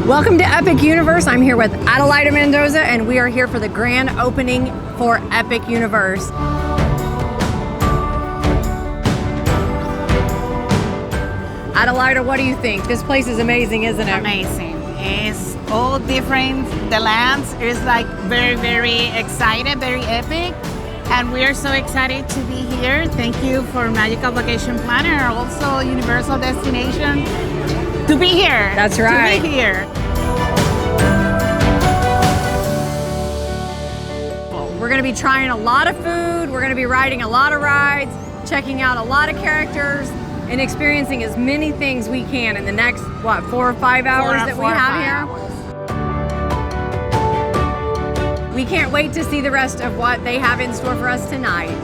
Welcome to Epic Universe. I'm here with Adelaida Mendoza, and we are here for the grand opening for Epic Universe. Adelaida, what do you think? This place is amazing, isn't it? Amazing. It's all different. The lands is like very excited, very epic. And we are so excited to be here. Thank you for Magical Vacation Planner, also Universal Destination, to be here. That's right. To be here. We're going to be trying a lot of food. We're going to be riding a lot of rides, checking out a lot of characters, and experiencing as many things we can in the next, 4 or 5 hours that we have here. We can't wait to see the rest of what they have in store for us tonight.